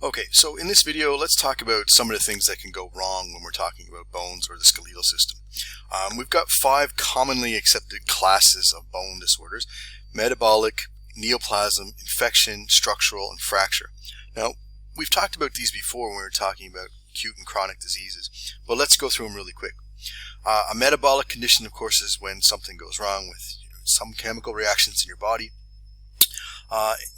Okay, so in this video, let's talk about some of the things that can go wrong when we're talking about bones or the skeletal system. We've got 5 commonly accepted classes of bone disorders: metabolic, neoplasm, infection, structural, and fracture. Now, we've talked about these before when we were talking about acute and chronic diseases, but let's go through them really quick. A metabolic condition, of course, is when something goes wrong with some chemical reactions in your body.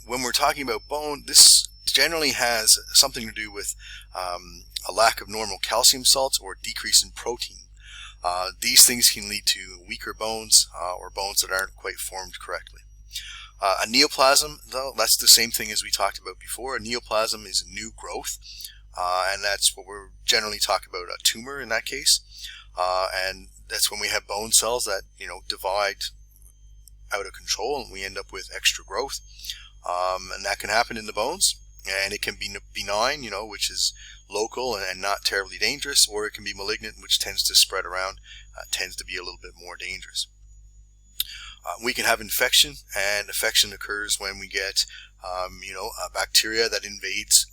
When we're talking about bone, this generally has something to do with a lack of normal calcium salts or decrease in protein. These things can lead to weaker bones or bones that aren't quite formed correctly. A neoplasm, though, that's the same thing as we talked about before. A neoplasm is a new growth, and that's what we're generally talking about, a tumor in that case. And that's when we have bone cells that divide out of control, and we end up with extra growth. And that can happen in the bones, and it can be benign, which is local and not terribly dangerous, or it can be malignant, which tends to spread around, tends to be a little bit more dangerous. We can have infection, and infection occurs when we get, a bacteria that invades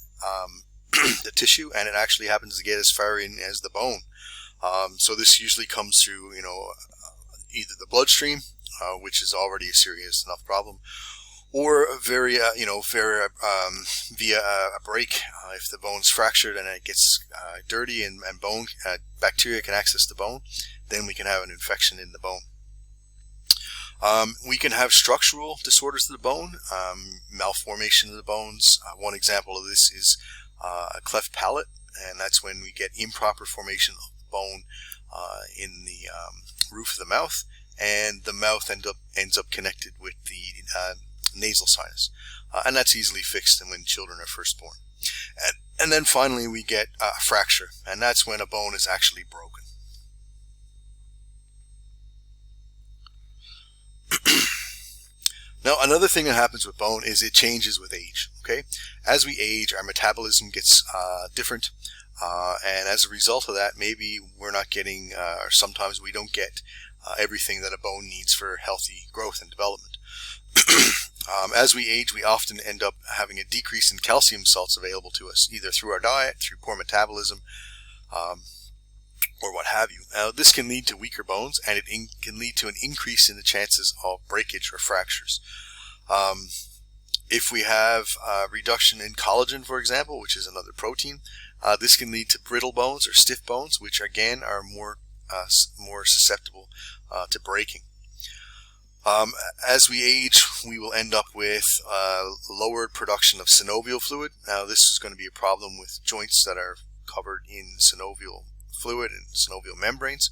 the tissue, and it actually happens to get as far in as the bone. So this usually comes through, either the bloodstream, which is already a serious enough problem, or via a break. If the bone's fractured and it gets dirty and bone bacteria can access the bone, then we can have an infection in the bone. We can have structural disorders of the bone, malformation of the bones. One example of this is a cleft palate, and that's when we get improper formation of the bone in the roof of the mouth, and the mouth ends up connected with the nasal sinus, and that's easily fixed when children are first born. And then finally we get a fracture, and that's when a bone is actually broken. Now, another thing that happens with bone is it changes with age. Okay, as we age, our metabolism gets different, and as a result of that, maybe we're not getting, or sometimes we don't get everything that a bone needs for healthy growth and development. As we age, we often end up having a decrease in calcium salts available to us, either through our diet, through poor metabolism, or what have you. Now, this can lead to weaker bones, and it can lead to an increase in the chances of breakage or fractures. If we have reduction in collagen, for example, which is another protein, this can lead to brittle bones or stiff bones, which again are more susceptible to breaking. As we age, we will end up with lowered production of synovial fluid. Now, this is going to be a problem with joints that are covered in synovial fluid and synovial membranes.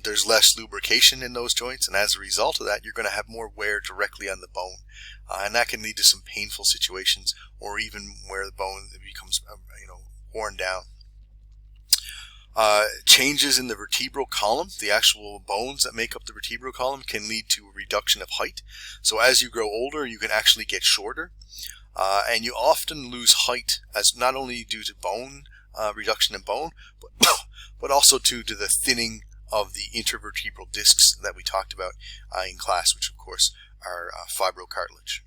There's less lubrication in those joints, and as a result of that, you're going to have more wear directly on the bone, and that can lead to some painful situations, or even where the bone becomes, worn down. Changes in the vertebral column, the actual bones that make up the vertebral column, can lead to a reduction of height. So as you grow older, you can actually get shorter, and you often lose height as not only due to bone reduction in bone, but also due to the thinning of the intervertebral discs that we talked about in class, which of course are fibrocartilage.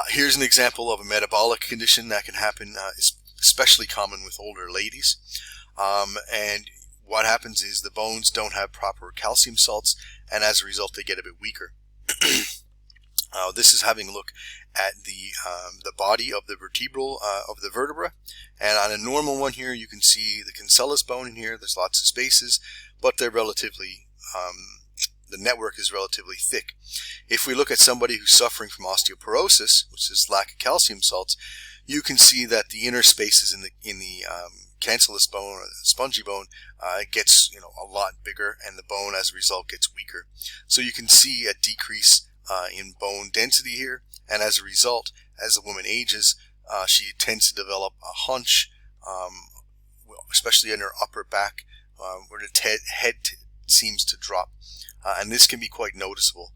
Here's an example of a metabolic condition that can happen, especially common with older ladies, and what happens is the bones don't have proper calcium salts, and as a result they get a bit weaker. This is having a look at the body of the vertebra, and on a normal one here you can see the cancellous bone in here. There's lots of spaces, but they're relatively the network is relatively thick. If we look at somebody who's suffering from osteoporosis, which is lack of calcium salts, you can see that the inner spaces in the cancellous bone or the spongy bone gets a lot bigger, and the bone as a result gets weaker. So you can see a decrease in bone density here, and as a result, as the woman ages, she tends to develop a hunch, especially in her upper back, where the head seems to drop, and this can be quite noticeable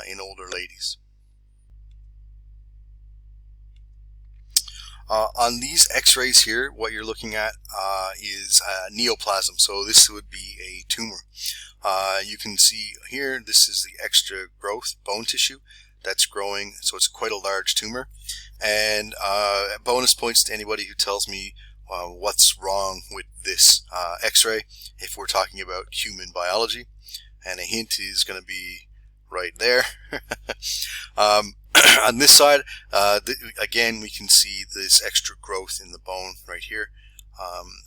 in older ladies. On these x-rays here, what you're looking at is neoplasm, so this would be a tumor. You can see here, this is the extra growth bone tissue. that's growing, so it's quite a large tumor. And bonus points to anybody who tells me what's wrong with this x-ray if we're talking about human biology. And a hint is going to be right there. On this side, again, we can see this extra growth in the bone right here.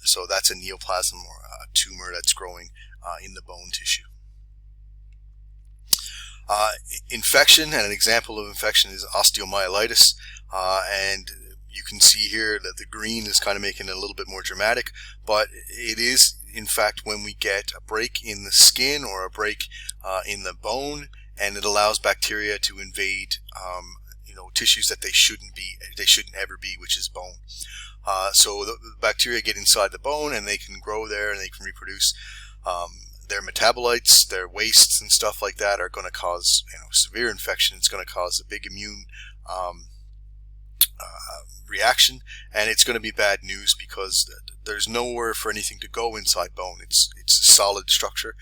So that's a neoplasm, or a tumor that's growing in the bone tissue. Infection, and an example of infection is osteomyelitis, and you can see here that the green is kind of making it a little bit more dramatic, but it is in fact when we get a break in the skin or a break in the bone, and it allows bacteria to invade tissues that they shouldn't ever be, which is bone. So the bacteria get inside the bone and they can grow there and they can reproduce. Their metabolites, their wastes and stuff like that are going to cause severe infection. It's going to cause a big immune reaction, and it's going to be bad news because there's nowhere for anything to go inside bone. It's a solid structure,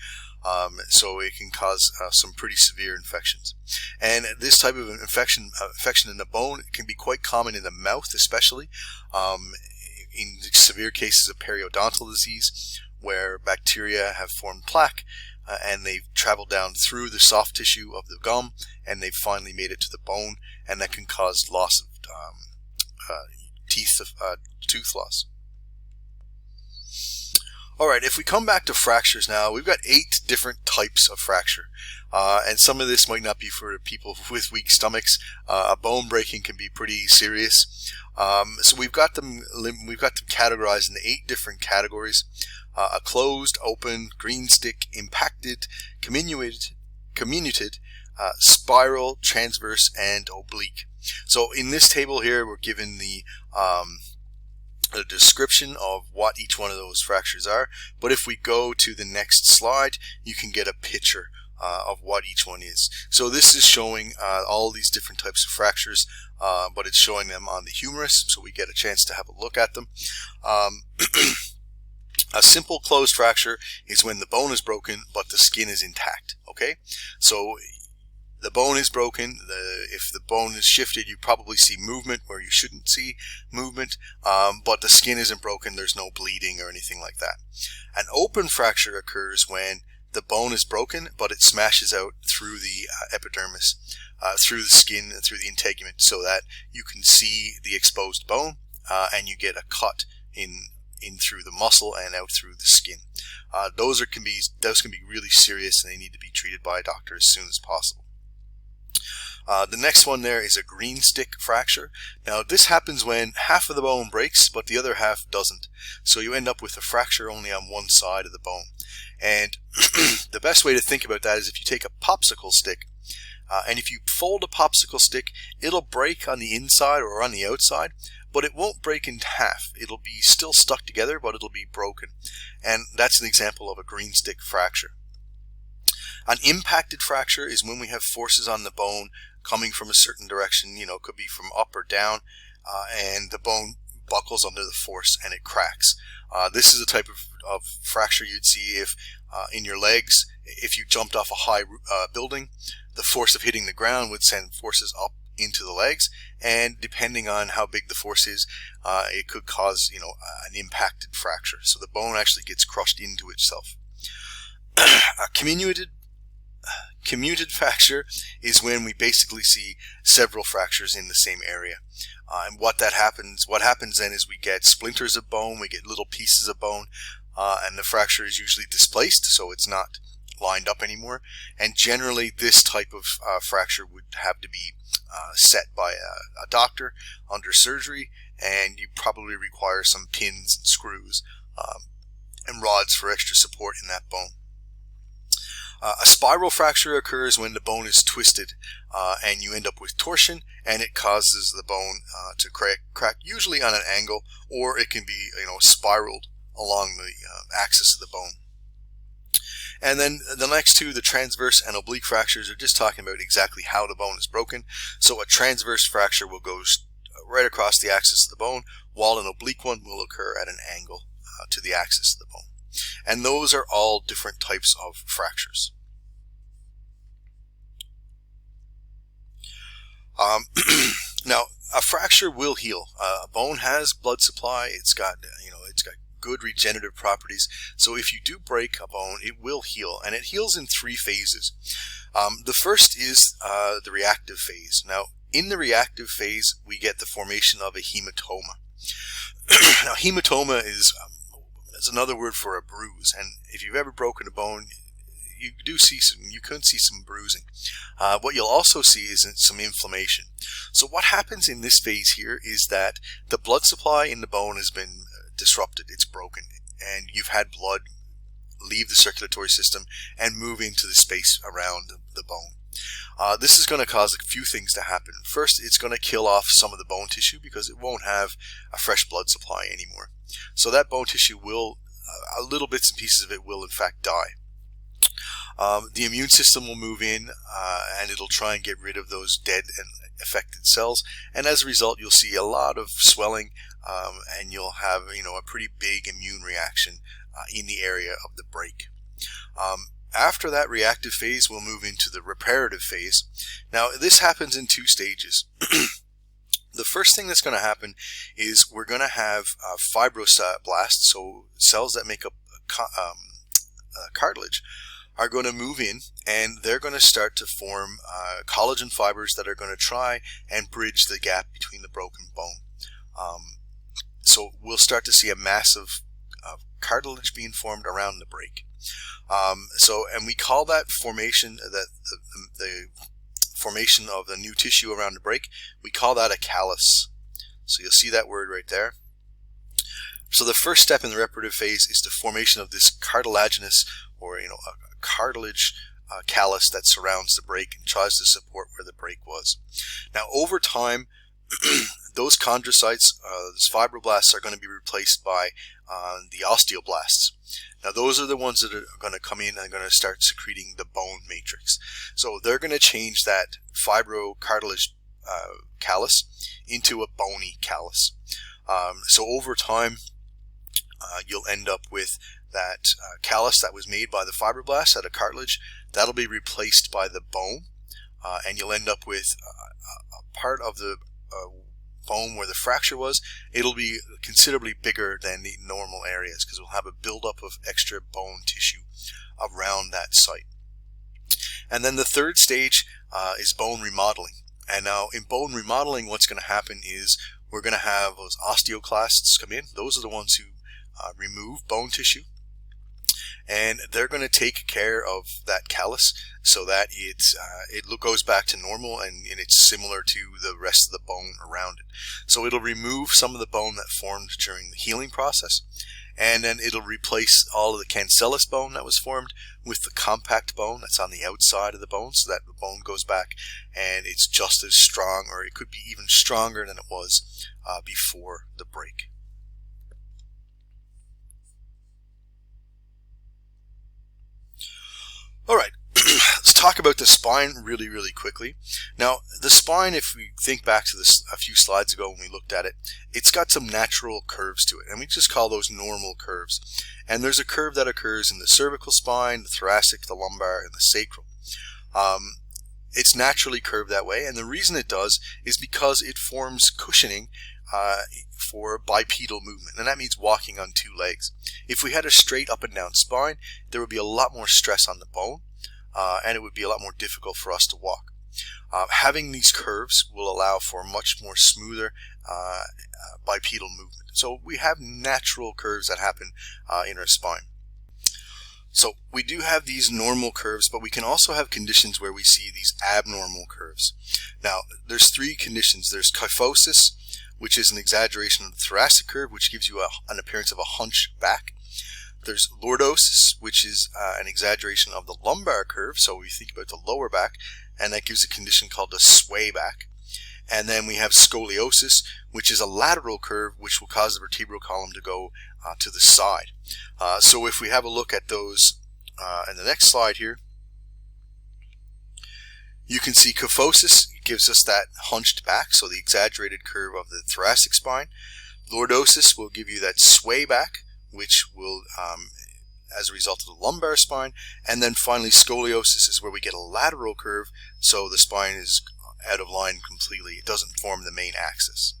so it can cause some pretty severe infections. And this type of infection in the bone can be quite common in the mouth, especially in severe cases of periodontal disease, where bacteria have formed plaque and they've traveled down through the soft tissue of the gum and they've finally made it to the bone, and that can cause loss of tooth loss. Alright, if we come back to fractures now, we've got 8 different types of fracture. And some of this might not be for people with weak stomachs. A bone breaking can be pretty serious. So we've got them categorized into 8 different categories. A closed, open, green stick, impacted, comminuted, spiral, transverse, and oblique. So in this table here, we're given the description of what each one of those fractures are. But if we go to the next slide, you can get a picture of what each one is. So this is showing all these different types of fractures, but it's showing them on the humerus, so we get a chance to have a look at them. A simple closed fracture is when the bone is broken but the skin is intact. Okay, so the bone is broken. If the bone is shifted, you probably see movement where you shouldn't see movement, but the skin isn't broken. There's no bleeding or anything like that. An open fracture occurs when the bone is broken, but it smashes out through the epidermis, through the skin, and through the integument, so that you can see the exposed bone, and you get a cut in through the muscle and out through the skin. Those can be really serious, and they need to be treated by a doctor as soon as possible. The next one there is a green stick fracture. Now this happens when half of the bone breaks but the other half doesn't. So you end up with a fracture only on one side of the bone. And the best way to think about that is if you take a popsicle stick, and if you fold a popsicle stick, it'll break on the inside or on the outside, but it won't break in half. It'll be still stuck together, but it'll be broken. And that's an example of a green stick fracture. An impacted fracture is when we have forces on the bone coming from a certain direction. It could be from up or down, and the bone buckles under the force and it cracks. This is a type of fracture you'd see if in your legs, if you jumped off a high building, the force of hitting the ground would send forces up into the legs, and depending on how big the force is, it could cause an impacted fracture. So the bone actually gets crushed into itself. A comminuted fracture is when we basically see several fractures in the same area, and what happens then is we get splinters of bone, we get little pieces of bone, and the fracture is usually displaced, so it's not lined up anymore. And generally this type of fracture would have to be set by a doctor under surgery, and you probably require some pins and screws and rods for extra support in that bone. A spiral fracture occurs when the bone is twisted, and you end up with torsion, and it causes the bone to crack, usually on an angle, or it can be spiraled along the axis of the bone. And then the next two, the transverse and oblique fractures, are just talking about exactly how the bone is broken. So a transverse fracture will go right across the axis of the bone, while an oblique one will occur at an angle to the axis of the bone. And those are all different types of fractures. Now, a fracture will heal. A bone has blood supply. It's got good regenerative properties. So if you do break a bone, it will heal, and it heals in 3 phases. The first is the reactive phase. Now, in the reactive phase, we get the formation of a hematoma. Now, hematoma is another word for a bruise, and if you've ever broken a bone, you could see some bruising. What you'll also see is some inflammation. So what happens in this phase here is that the blood supply in the bone has been disrupted. It's broken, and you've had blood leave the circulatory system and move into the space around the bone. This is going to cause a few things to happen. First, it's going to kill off some of the bone tissue because it won't have a fresh blood supply anymore. So that bone tissue will, little bits and pieces of it will in fact die. The immune system will move in and it'll try and get rid of those dead and affected cells, and as a result you'll see a lot of swelling, and you'll have a pretty big immune reaction in the area of the break. After that reactive phase, we'll move into the reparative phase. Now, this happens in 2 stages. The first thing that's going to happen is we're going to have fibroblasts, so cells that make up cartilage, are going to move in, and they're going to start to form collagen fibers that are going to try and bridge the gap between the broken bone. So we'll start to see a massive cartilage being formed around the break. And we call that formation, the formation of the new tissue around the break, we call that a callus. So you'll see that word right there. So the first step in the reparative phase is the formation of this cartilaginous, or a cartilage callus that surrounds the break and tries to support where the break was. Now, over time, those chondrocytes, those fibroblasts, are going to be replaced by the osteoblasts. Now, those are the ones that are going to come in and going to start secreting the bone matrix. So they're going to change that fibrocartilage callus into a bony callus. So over time, you'll end up with that callus that was made by the fibroblasts out of cartilage. That'll be replaced by the bone, and you'll end up with a part of the bone where the fracture was. It'll be considerably bigger than the normal areas because we'll have a buildup of extra bone tissue around that site. And then the third stage is bone remodeling. And now in bone remodeling, what's going to happen is we're going to have those osteoclasts come in. Those are the ones who remove bone tissue, and they're going to take care of that callus so that it goes back to normal, and it's similar to the rest of the bone around it. So it'll remove some of the bone that formed during the healing process, and then it'll replace all of the cancellous bone that was formed with the compact bone that's on the outside of the bone, so that the bone goes back and it's just as strong, or it could be even stronger than it was before the break. All right, let's talk about the spine really quickly. Now, the spine, if we think back to this a few slides ago when we looked at it, it's got some natural curves to it, and we just call those normal curves. And there's a curve that occurs in the cervical spine, the thoracic, the lumbar, and the sacral. It's naturally curved that way, and the reason it does is because it forms cushioning for bipedal movement, and that means walking on 2 legs. If we had a straight up and down spine, there would be a lot more stress on the bone, and it would be a lot more difficult for us to walk. Having these curves will allow for much more smoother bipedal movement. So we have natural curves that happen in our spine. So we do have these normal curves, but we can also have conditions where we see these abnormal curves. Now, there's 3 conditions. There's kyphosis, which is an exaggeration of the thoracic curve, which gives you an appearance of a hunch back. There's lordosis, which is an exaggeration of the lumbar curve, so we think about the lower back, and that gives a condition called a sway back. And then we have scoliosis, which is a lateral curve, which will cause the vertebral column to go to the side. So if we have a look at those in the next slide here, you can see kyphosis gives us that hunched back, so the exaggerated curve of the thoracic spine. Lordosis will give you that sway back, which will, as a result of the lumbar spine. And then finally, scoliosis is where we get a lateral curve, so the spine is out of line completely. It doesn't form the main axis.